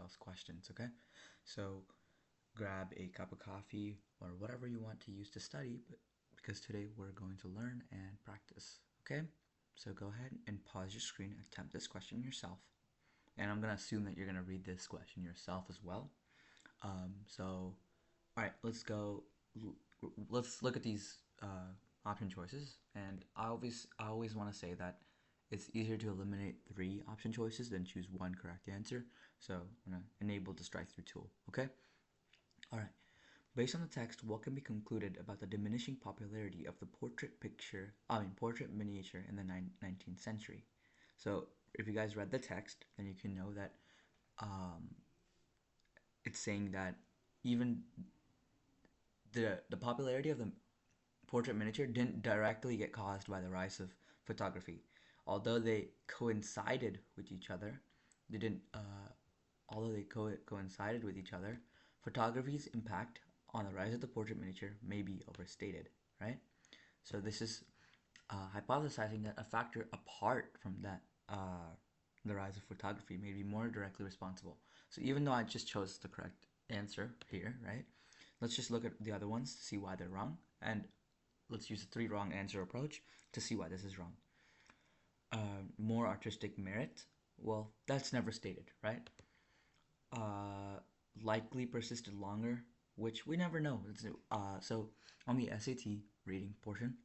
yourselves questions, okay? So grab a cup of coffee or whatever you want to use to study, but because today we're going to learn and practice, okay? So go ahead and pause your screen, attempt this question yourself, and I'm gonna assume that you're gonna read this question yourself as well. So, all right, let's go. Let's look at these option choices, and I always want to say that it's easier to eliminate three option choices than choose one correct answer. So I'm gonna enable the strike through tool. Okay. All right. Based on the text, what can be concluded about the diminishing popularity of the portrait miniature in the 19th century? So, if you guys read the text, then you can know that um, it's saying that even the popularity of the portrait miniature didn't directly get caused by the rise of photography, although they coincided with each other. They didn't. Although they coincided with each other, photography's impact on the rise of the portrait miniature may be overstated. Right. So this is hypothesizing that a factor apart from that, the rise of photography, may be more directly responsible. So even though I just chose the correct answer here, right? Let's just look at the other ones to see why they're wrong, and let's use the three wrong answer approach to see why this is wrong. More artistic merit. Well, that's never stated, right? Uh, Likely persisted longer, which we never know. So on the SAT reading portion,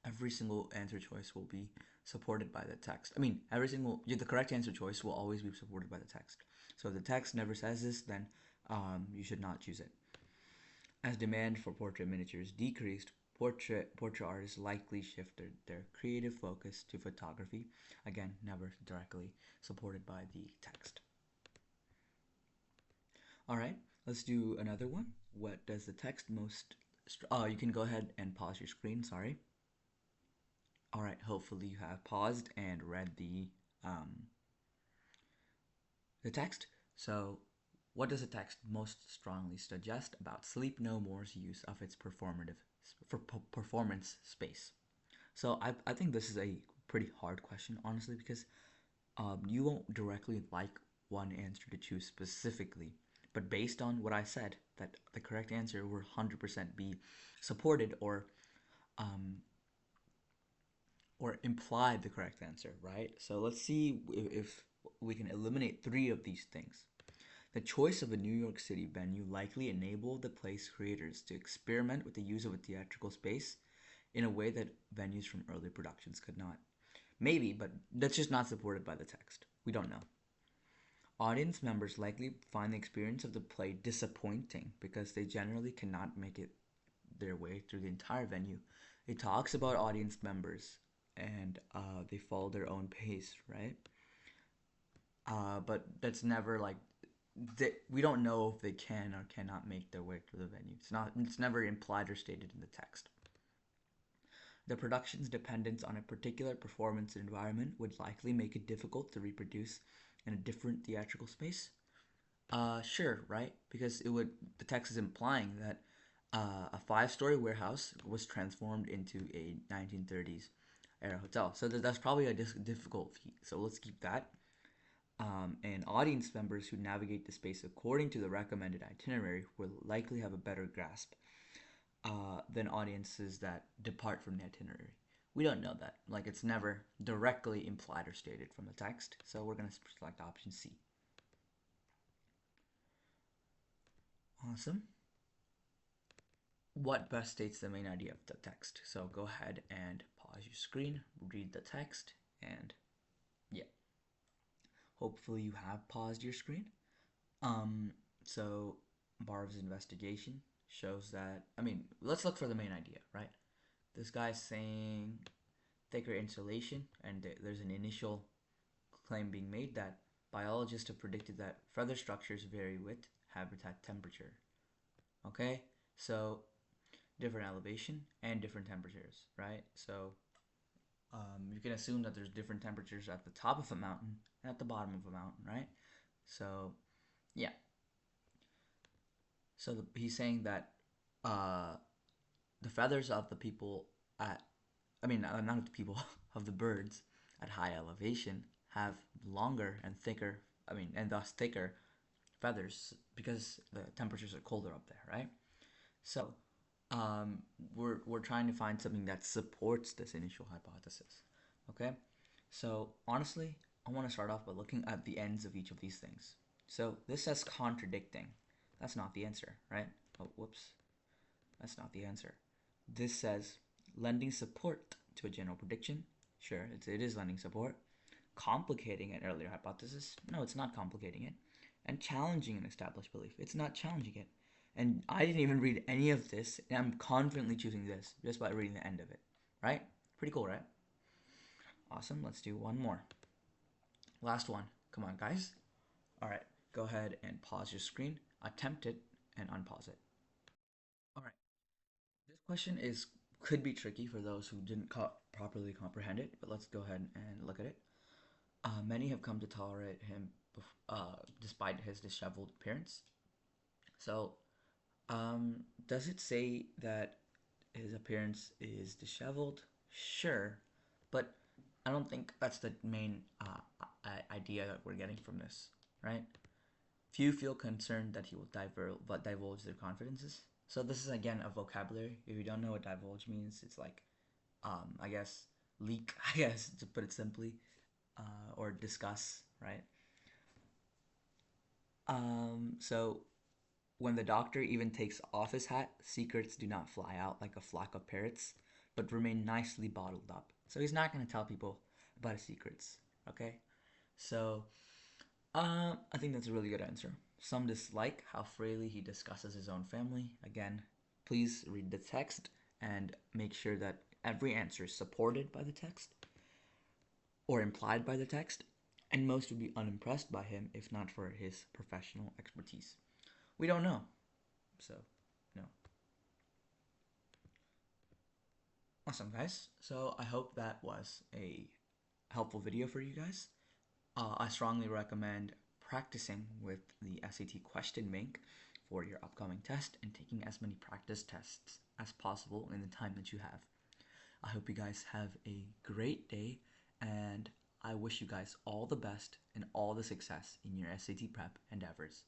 every single answer choice will be supported by the text. I mean, the correct answer choice will always be supported by the text. So if the text never says this, then you should not choose it. As demand for portrait miniatures decreased, portrait artists likely shifted their creative focus to photography. Again, never directly supported by the text. All right, let's do another one. What does the text most? Oh, you can go ahead and pause your screen. Sorry. All right. Hopefully you have paused and read the text. So, what does the text most strongly suggest about Sleep No More's use of its performance space? So I think this is a pretty hard question, honestly, because you won't directly like one answer to choose specifically. But based on what I said, that the correct answer will 100% be supported um, or implied the correct answer, right? So let's see if we can eliminate three of these things. The choice of a New York City venue likely enabled the play's creators to experiment with the use of a theatrical space in a way that venues from early productions could not. Maybe, but that's just not supported by the text. We don't know. Audience members likely find the experience of the play disappointing because they generally cannot make it their way through the entire venue. It talks about audience members and they follow their own pace, right? But that's never like we don't know if they can or cannot make their way through the venue. It's never implied or stated in the text. The production's dependence on a particular performance environment would likely make it difficult to reproduce in a different theatrical space. Sure, right? Because the text is implying that a five-story warehouse was transformed into a 1930s era hotel. So that's probably a difficult feat. So let's keep that. And audience members who navigate the space according to the recommended itinerary will likely have a better grasp than audiences that depart from the itinerary. We don't know that. Like, it's never directly implied or stated from the text. So we're going to select option C. Awesome. What best states the main idea of the text? So go ahead and pause your screen, read the text, and yeah, hopefully you have paused your screen. Um, so Barv's investigation shows that, I mean, let's look for the main idea, right? This guy's saying thicker insulation, and there's an initial claim being made that biologists have predicted that feather structures vary with habitat temperature. Okay, so different elevation and different temperatures, right? So you can assume that there's different temperatures at the top of a mountain and at the bottom of a mountain, right? So yeah, so he's saying that uh, the feathers of the people at, I mean, not of the people, of the birds at high elevation have longer and thicker, I mean, and thus thicker feathers because the temperatures are colder up there, right? So we're trying to find something that supports this initial hypothesis. Okay, so honestly, I want to start off by looking at the ends of each of these things. So this says contradicting. That's not the answer, right? Oh, whoops. That's not the answer. This says lending support to a general prediction. Sure, it is lending support. Complicating an earlier hypothesis. No, it's not complicating it. And challenging an established belief. It's not challenging it. And I didn't even read any of this, and I'm confidently choosing this just by reading the end of it. Right? Pretty cool, right? Awesome. Let's do one more. Last one. Come on, guys. All right. Go ahead and pause your screen, attempt it, and unpause it. All right. This question is could be tricky for those who didn't properly comprehend it, but let's go ahead and look at it. Many have come to tolerate him despite his disheveled appearance. So, does it say that his appearance is disheveled? Sure, but I don't think that's the main idea that we're getting from this, right? Few feel concerned that he will divulge their confidences. So this is again a vocabulary. If you don't know what divulge means, it's like, I guess leak. I guess to put it simply, or discuss, right? So when the doctor even takes off his hat, secrets do not fly out like a flock of parrots, but remain nicely bottled up. So he's not gonna tell people about his secrets. Okay, so I think that's a really good answer. Some dislike how freely he discusses his own family. Again, please read the text and make sure that every answer is supported by the text or implied by the text, and most would be unimpressed by him if not for his professional expertise. We don't know, so no. Awesome, guys. So I hope that was a helpful video for you guys. I strongly recommend practicing with the SAT question bank for your upcoming test and taking as many practice tests as possible in the time that you have. I hope you guys have a great day, and I wish you guys all the best and all the success in your SAT prep endeavors.